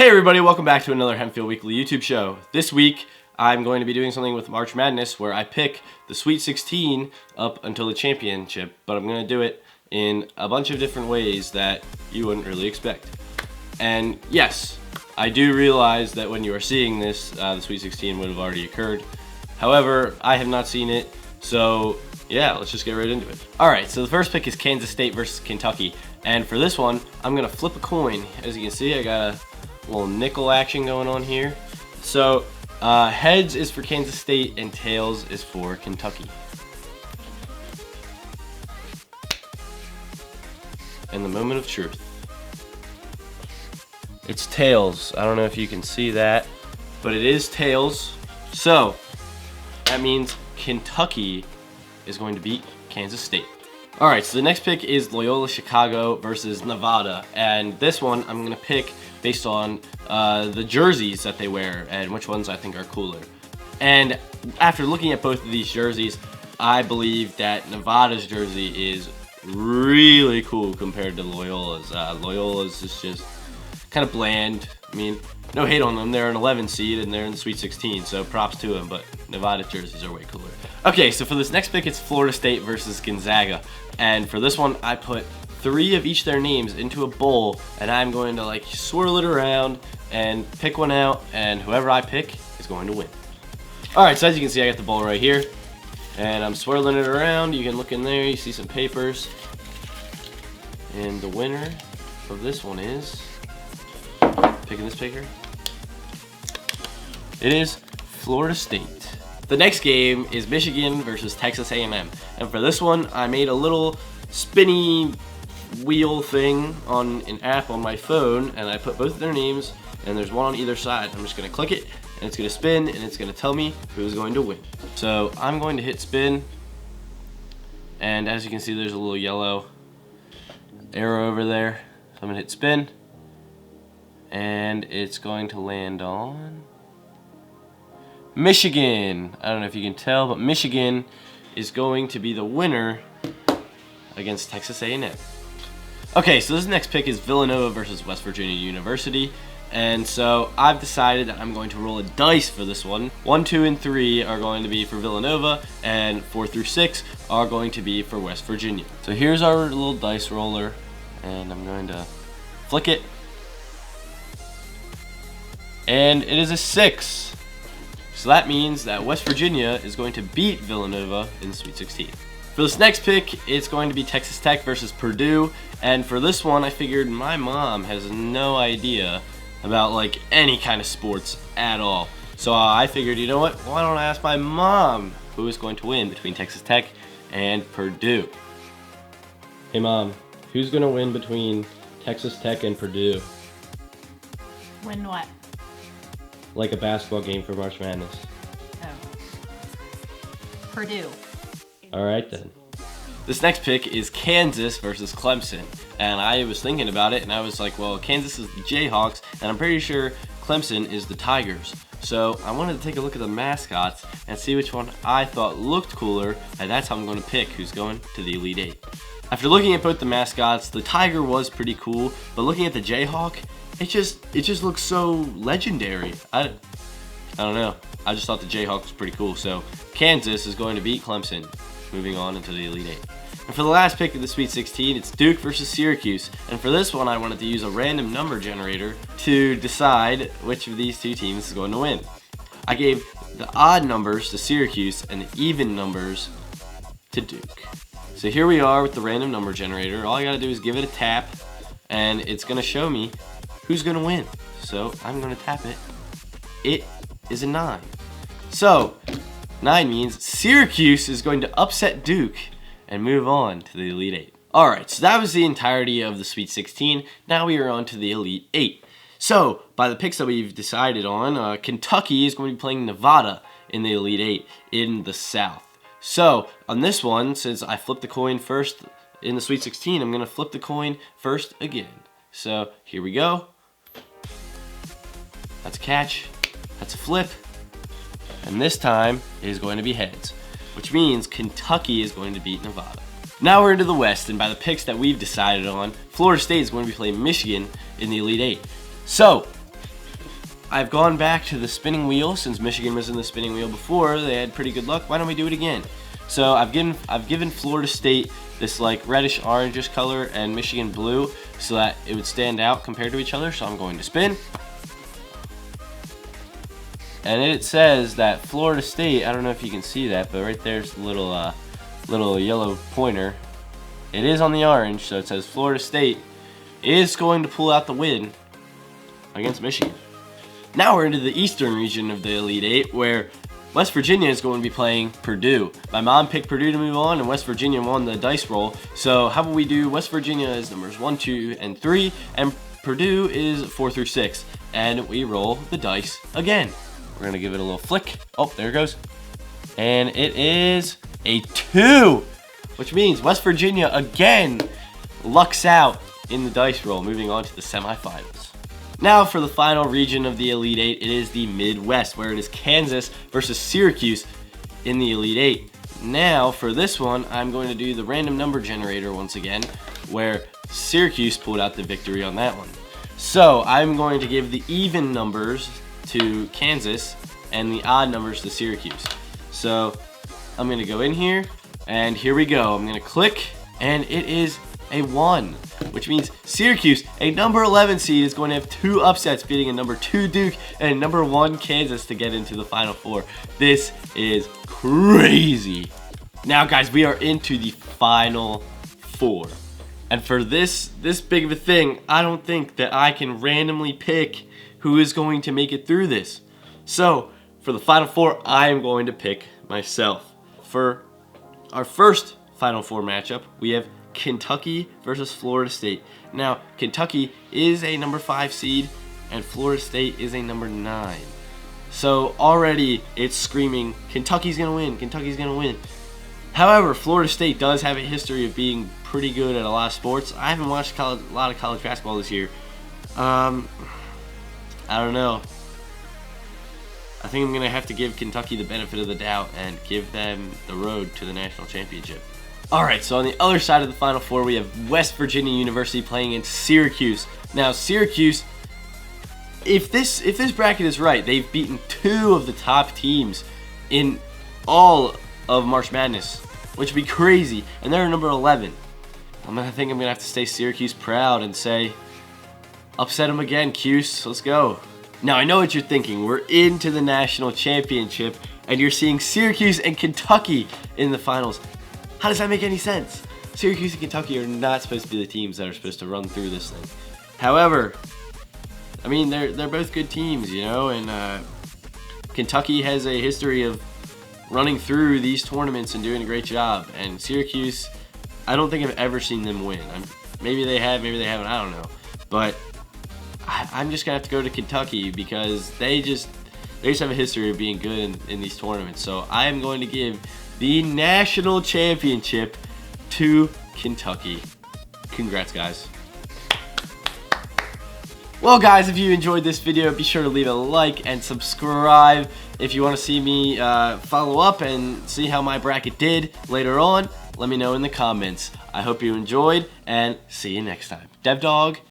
Hey everybody, welcome back to another Hempfield Weekly YouTube show. This week, I'm going to be doing something with March Madness where I pick the Sweet 16 up until the championship, but I'm going to do it in a bunch of different ways that you wouldn't really expect. And yes, I do realize that when you are seeing this, the Sweet 16 would have already occurred. However, I have not seen it, so yeah, let's just get right into it. Alright, so the first pick is Kansas State versus Kentucky. And for this one, I'm going to flip a coin. As you can see, I got a little nickel action going on here. So heads is for Kansas State and tails is for Kentucky. And the moment of truth. It's tails. I don't know if you can see that, but it is tails. So that means Kentucky is going to beat Kansas State. Alright, so the next pick is Loyola Chicago versus Nevada. And this one I'm going to pick based on the jerseys that they wear and which ones I think are cooler. And after looking at both of these jerseys, I believe that Nevada's jersey is really cool compared to Loyola's. Loyola's is just kind of bland. I mean, no hate on them. They're an 11 seed and they're in the Sweet 16, so props to them, but Nevada jerseys are way cooler. Okay, so for this next pick, it's Florida State versus Gonzaga. And for this one, I put 3 of each their names into a bowl, and I'm going to like swirl it around and pick one out, and whoever I pick is going to win. Alright, so as you can see, I got the bowl right here, and I'm swirling it around. You can look in there, you see some papers. And the winner of this one is, picking this picker, it is Florida State. The next game is Michigan versus Texas A&M. And for this one, I made a little spinny wheel thing on an app on my phone, and I put both of their names, and there's one on either side. I'm just going to click it, and it's going to spin, and it's going to tell me who's going to win. So I'm going to hit spin, and as you can see, there's a little yellow arrow over there. So I'm going to hit spin, and it's going to land on Michigan. I don't know if you can tell, but Michigan is going to be the winner against Texas A&M. Okay, so this next pick is Villanova versus West Virginia University. And so I've decided that I'm going to roll a dice for this one. 1, 2, and 3 are going to be for Villanova, and 4 through 6 are going to be for West Virginia. So here's our little dice roller, and I'm going to flick it. And it is a 6. So that means that West Virginia is going to beat Villanova in the Sweet 16. For this next pick, it's going to be Texas Tech versus Purdue. And for this one, I figured my mom has no idea about like any kind of sports at all. So I figured, you know what? Why don't I ask my mom who is going to win between Texas Tech and Purdue? Hey mom, who's going to win between Texas Tech and Purdue? Win what? Like a basketball game for March Madness. Oh. Purdue. Alright then. This next pick is Kansas versus Clemson. And I was thinking about it and I was like, well, Kansas is the Jayhawks and I'm pretty sure Clemson is the Tigers. So I wanted to take a look at the mascots and see which one I thought looked cooler, and that's how I'm going to pick who's going to the Elite Eight. After looking at both the mascots, the Tiger was pretty cool, but looking at the Jayhawk, it just looks so legendary. I don't know. I just thought the Jayhawk was pretty cool. So Kansas is going to beat Clemson, moving on into the Elite Eight. And for the last pick of the Sweet 16, it's Duke versus Syracuse. And for this one, I wanted to use a random number generator to decide which of these two teams is going to win. I gave the odd numbers to Syracuse and the even numbers to Duke. So here we are with the random number generator. All I gotta do is give it a tap, and it's gonna show me who's gonna win. So I'm gonna tap it. It is a 9. So 9 means Syracuse is going to upset Duke and move on to the Elite Eight. Alright, so that was the entirety of the Sweet 16. Now we are on to the Elite Eight. So, by the picks that we've decided on, Kentucky is going to be playing Nevada in the Elite Eight in the South. So, on this one, since I flipped the coin first in the Sweet 16, I'm going to flip the coin first again. So, here we go. That's a catch. That's a flip. And this time, it is going to be heads, which means Kentucky is going to beat Nevada. Now we're into the West, and by the picks that we've decided on, Florida State is going to be playing Michigan in the Elite Eight. So, I've gone back to the spinning wheel since Michigan was in the spinning wheel before. They had pretty good luck. Why don't we do it again? So I've given Florida State this like reddish orangish color and Michigan blue so that it would stand out compared to each other. So I'm going to spin. And it says that Florida State, I don't know if you can see that, but right there's the little yellow pointer. It is on the orange, so it says Florida State is going to pull out the win against Michigan. Now we're into the eastern region of the Elite Eight, where West Virginia is going to be playing Purdue. My mom picked Purdue to move on, and West Virginia won the dice roll. So how about we do West Virginia as numbers 1, 2, and 3, and Purdue is 4 through 6, and we roll the dice again. We're gonna give it a little flick. Oh, there it goes. And it is a 2, which means West Virginia again lucks out in the dice roll, moving on to the semifinals. Now for the final region of the Elite Eight, it is the Midwest, where it is Kansas versus Syracuse in the Elite Eight. Now for this one, I'm going to do the random number generator once again, where Syracuse pulled out the victory on that one. So I'm going to give the even numbers to Kansas and the odd numbers to Syracuse. So I'm gonna go in here, and here we go. I'm gonna click, and it is a 1, which means Syracuse, a number 11 seed, is going to have 2 upsets, beating a number 2 Duke and number 1 Kansas to get into the Final Four. This is crazy. Now guys, we are into the Final Four. And for this big of a thing, I don't think that I can randomly pick who is going to make it through this. So, for the Final Four, I am going to pick myself. For our first Final Four matchup, we have Kentucky versus Florida State. Now, Kentucky is a number 5 seed, and Florida State is a number 9. So, already it's screaming, Kentucky's gonna win, Kentucky's gonna win. However, Florida State does have a history of being pretty good at a lot of sports. I haven't watched a lot of college basketball this year. I don't know. I think I'm going to have to give Kentucky the benefit of the doubt and give them the road to the national championship. Alright, so on the other side of the Final Four, we have West Virginia University playing in Syracuse. Now, Syracuse, if this bracket is right, they've beaten 2 of the top teams in all of March Madness, which would be crazy, and they're number 11. I think I'm going to have to stay Syracuse proud and say, upset them again, Cuse. Let's go. Now, I know what you're thinking. We're into the national championship, and you're seeing Syracuse and Kentucky in the finals. How does that make any sense? Syracuse and Kentucky are not supposed to be the teams that are supposed to run through this thing. However, I mean, they're both good teams, you know, and Kentucky has a history of running through these tournaments and doing a great job. And Syracuse, I don't think I've ever seen them win. Maybe they have, maybe they haven't, I don't know. But I'm just going to have to go to Kentucky because they just have a history of being good in these tournaments. So I am going to give the national championship to Kentucky. Congrats, guys. Well, guys, if you enjoyed this video, be sure to leave a like and subscribe. If you want to see me follow up and see how my bracket did later on, let me know in the comments. I hope you enjoyed, and see you next time. DevDog